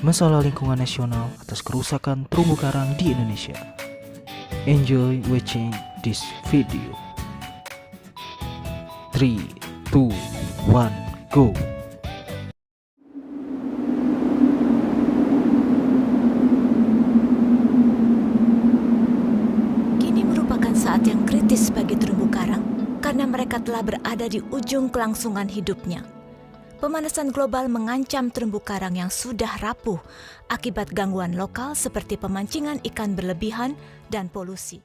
masalah lingkungan nasional atas kerusakan terumbu karang di Indonesia. Enjoy watching this video. 3, 2, 1, go! Kini merupakan saat yang kritis bagi terumbu karang karena mereka telah berada di ujung kelangsungan hidupnya. Pemanasan global mengancam terumbu karang yang sudah rapuh akibat gangguan lokal seperti pemancingan ikan berlebihan dan polusi.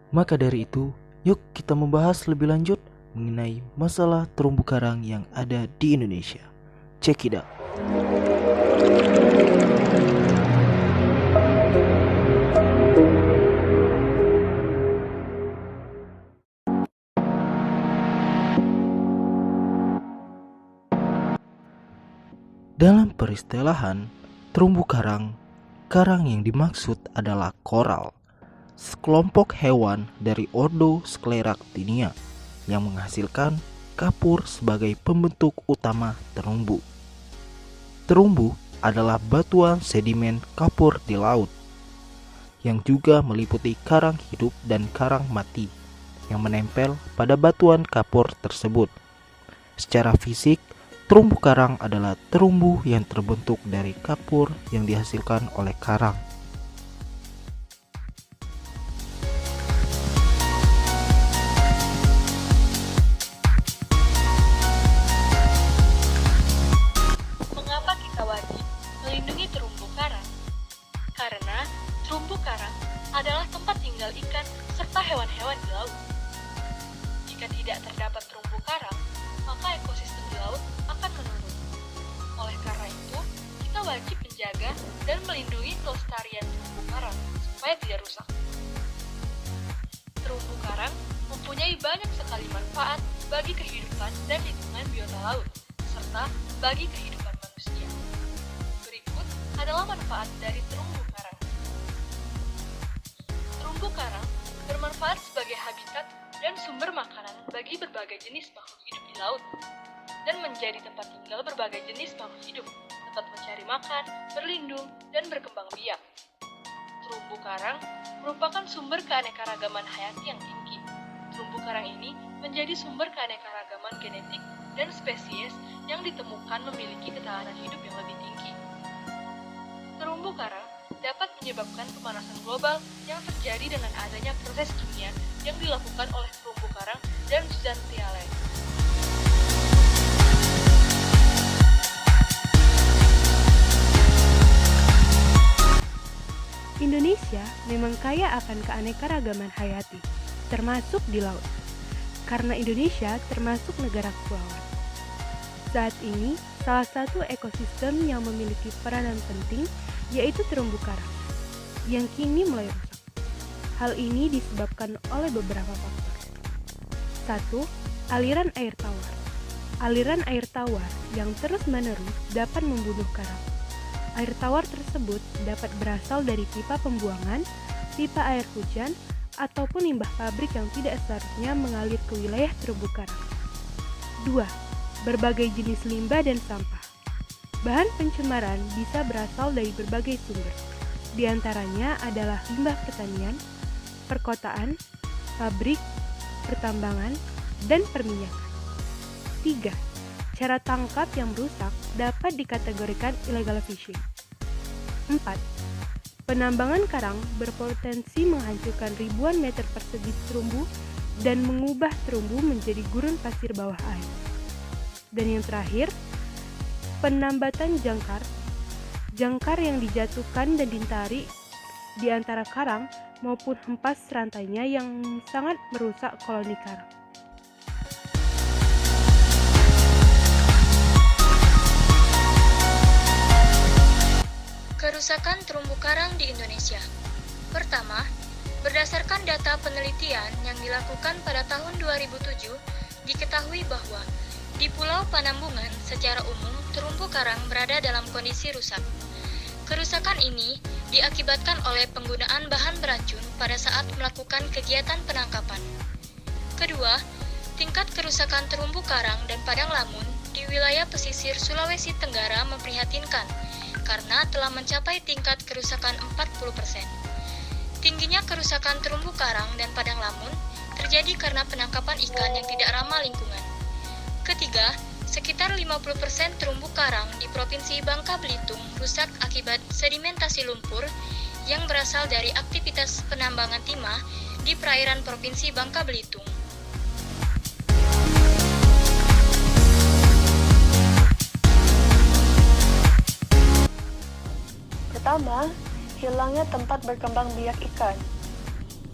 Maka dari itu, yuk kita membahas lebih lanjut mengenai masalah terumbu karang yang ada di Indonesia. Check it out. Dalam peristilahan terumbu karang, karang yang dimaksud adalah koral, sekelompok hewan dari ordo Scleractinia yang menghasilkan kapur sebagai pembentuk utama terumbu. Terumbu adalah batuan sedimen kapur di laut, yang juga meliputi karang hidup dan karang mati yang menempel pada batuan kapur tersebut. Secara fisik, terumbu karang adalah terumbu yang terbentuk dari kapur yang dihasilkan oleh karang. Mengapa kita wajib melindungi terumbu karang? Karena terumbu karang adalah tempat tinggal ikan serta hewan-hewan di laut. Jika tidak terdapat terumbu karang, maka ekosistem di laut akan menurun. Oleh karena itu, kita wajib menjaga dan melindungi kelestarian terumbu karang supaya tidak rusak. Terumbu karang mempunyai banyak sekali manfaat bagi kehidupan dan lingkungan biota laut, serta bagi kehidupan manusia. Berikut adalah manfaat dari terumbu karang. Terumbu karang bermanfaat sebagai habitat dan sumber makanan bagi berbagai jenis makhluk hidup di laut, dan menjadi tempat tinggal berbagai jenis makhluk hidup, tempat mencari makan, berlindung, dan berkembang biak. Terumbu karang merupakan sumber keanekaragaman hayati yang tinggi. Terumbu karang ini menjadi sumber keanekaragaman genetik dan spesies yang ditemukan memiliki ketahanan hidup yang lebih tinggi. Terumbu karang dapat menyebabkan pemanasan global yang terjadi dengan adanya proses kimia yang dilakukan oleh terumbu karang dan zooxanthellae. Indonesia memang kaya akan keanekaragaman hayati, termasuk di laut, karena Indonesia termasuk negara kepulauan. Saat ini, salah satu ekosistem yang memiliki peranan penting yaitu terumbu karang, yang kini mulai rusak. Hal ini disebabkan oleh beberapa faktor. 1. Aliran air tawar. Aliran air tawar yang terus-menerus dapat membunuh karang. Air tawar tersebut dapat berasal dari pipa pembuangan, pipa air hujan, ataupun limbah pabrik yang tidak seharusnya mengalir ke wilayah terumbu karang. 2. Berbagai jenis limbah dan sampah. Bahan pencemaran bisa berasal dari berbagai sumber. Di antaranya adalah limbah pertanian, perkotaan, pabrik, pertambangan, dan perminyakan. 3. Cara tangkap yang rusak dapat dikategorikan illegal fishing. 4. Penambangan karang berpotensi menghancurkan ribuan meter persegi terumbu dan mengubah terumbu menjadi gurun pasir bawah air. Dan yang terakhir, penambatan jangkar. Jangkar yang dijatuhkan dan ditarik di antara karang maupun hempas rantainya yang sangat merusak koloni karang. Kerusakan terumbu karang di Indonesia. Pertama, berdasarkan data penelitian yang dilakukan pada tahun 2007, diketahui bahwa di Pulau Panambungan secara umum terumbu karang berada dalam kondisi rusak. Kerusakan ini diakibatkan oleh penggunaan bahan beracun pada saat melakukan kegiatan penangkapan. Kedua, tingkat kerusakan terumbu karang dan padang lamun di di wilayah pesisir Sulawesi Tenggara memprihatinkan karena telah mencapai tingkat kerusakan 40%. Tingginya kerusakan terumbu karang dan padang lamun terjadi karena penangkapan ikan yang tidak ramah lingkungan. Ketiga, sekitar 50% terumbu karang di Provinsi Bangka Belitung rusak akibat sedimentasi lumpur yang berasal dari aktivitas penambangan timah di perairan Provinsi Bangka Belitung. Pertama, hilangnya tempat berkembang biak ikan.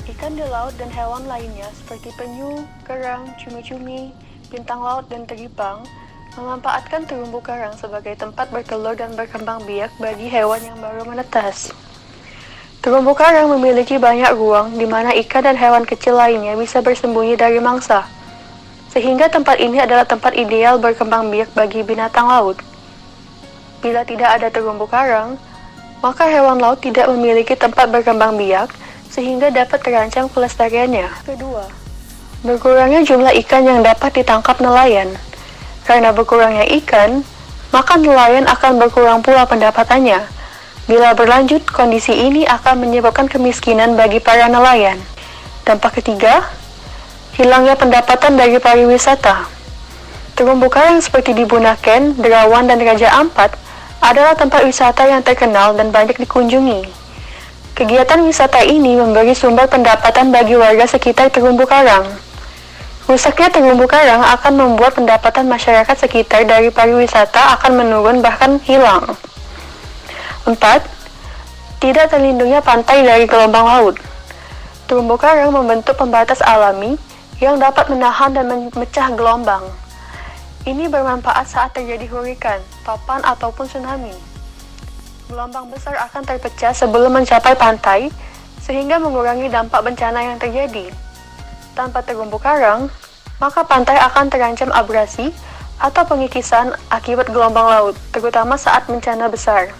Ikan di laut dan hewan lainnya seperti penyu, kerang, cumi-cumi, bintang laut, dan teripang memanfaatkan terumbu karang sebagai tempat bertelur dan berkembang biak bagi hewan yang baru menetas. Terumbu karang memiliki banyak ruang di mana ikan dan hewan kecil lainnya bisa bersembunyi dari mangsa, sehingga tempat ini adalah tempat ideal berkembang biak bagi binatang laut. Bila tidak ada terumbu karang, maka hewan laut tidak memiliki tempat berkembang biak, sehingga dapat terancam kelestariannya. Kedua, berkurangnya jumlah ikan yang dapat ditangkap nelayan. Karena berkurangnya ikan, maka nelayan akan berkurang pula pendapatannya. Bila berlanjut, kondisi ini akan menyebabkan kemiskinan bagi para nelayan. Dampak ketiga, hilangnya pendapatan dari pariwisata. Terumbu karang seperti di Bunaken, Derawan, dan Raja Ampat adalah tempat wisata yang terkenal dan banyak dikunjungi. Kegiatan wisata ini memberi sumber pendapatan bagi warga sekitar terumbu karang. Rusaknya terumbu karang akan membuat pendapatan masyarakat sekitar dari pariwisata akan menurun bahkan hilang. 4. Tidak terlindungnya pantai dari gelombang laut. Terumbu karang membentuk pembatas alami yang dapat menahan dan memecah gelombang. Ini bermanfaat saat terjadi hurikan, topan, ataupun tsunami. Gelombang besar akan terpecah sebelum mencapai pantai, sehingga mengurangi dampak bencana yang terjadi. Tanpa terumbu karang, maka pantai akan terancam abrasi atau pengikisan akibat gelombang laut, terutama saat bencana besar.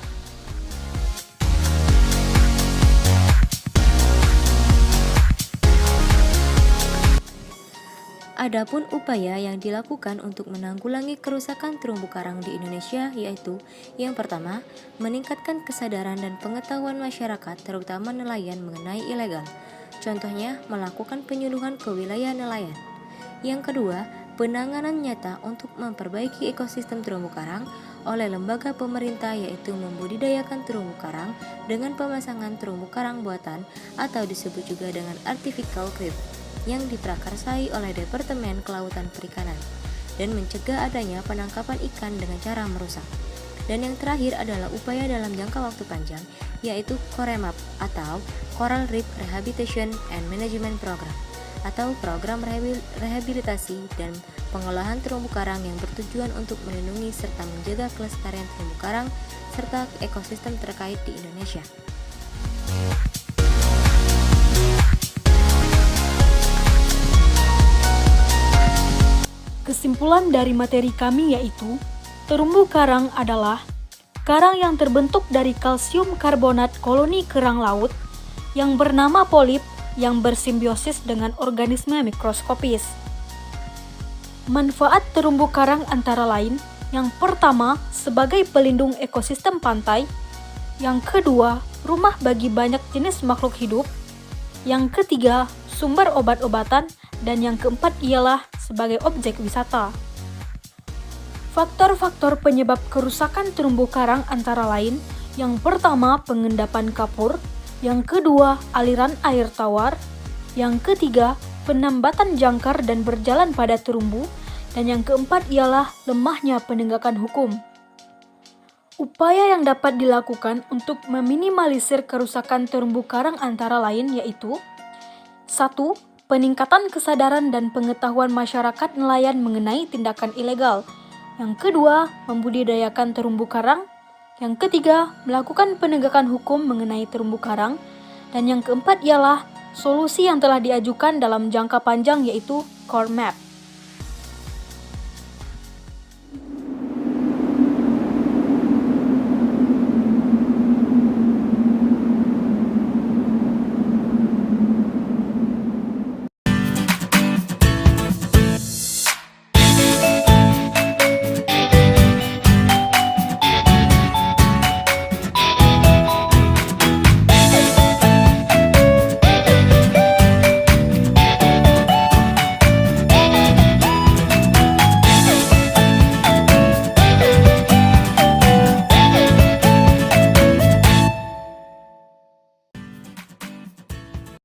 Adapun upaya yang dilakukan untuk menanggulangi kerusakan terumbu karang di Indonesia yaitu yang pertama, meningkatkan kesadaran dan pengetahuan masyarakat terutama nelayan mengenai ilegal. Contohnya, melakukan penyuluhan ke wilayah nelayan. Yang kedua, penanganan nyata untuk memperbaiki ekosistem terumbu karang oleh lembaga pemerintah yaitu membudidayakan terumbu karang dengan pemasangan terumbu karang buatan atau disebut juga dengan artificial reef yang diprakarsai oleh Departemen Kelautan Perikanan dan mencegah adanya penangkapan ikan dengan cara merusak. Dan yang terakhir adalah upaya dalam jangka waktu panjang yaitu COREMAP atau Coral Reef Rehabilitation and Management Program atau program rehabilitasi dan pengolahan terumbu karang yang bertujuan untuk melindungi serta menjaga kelestarian terumbu karang serta ekosistem terkait di Indonesia. Kesimpulan dari materi kami yaitu, terumbu karang adalah karang yang terbentuk dari kalsium karbonat koloni kerang laut yang bernama polip yang bersimbiosis dengan organisme mikroskopis. Manfaat terumbu karang antara lain, yang pertama sebagai pelindung ekosistem pantai, yang kedua rumah bagi banyak jenis makhluk hidup, yang ketiga sumber obat-obatan, dan yang keempat ialah sebagai objek wisata. Faktor-faktor penyebab kerusakan terumbu karang antara lain, yang pertama pengendapan kapur, yang kedua aliran air tawar, yang ketiga penambatan jangkar dan berjalan pada terumbu, dan yang keempat ialah lemahnya penegakan hukum. Upaya yang dapat dilakukan untuk meminimalisir kerusakan terumbu karang antara lain yaitu 1. Peningkatan kesadaran dan pengetahuan masyarakat nelayan mengenai tindakan ilegal. Yang kedua, membudidayakan terumbu karang. Yang ketiga, melakukan penegakan hukum mengenai terumbu karang. Dan yang keempat ialah solusi yang telah diajukan dalam jangka panjang yaitu COREMAP.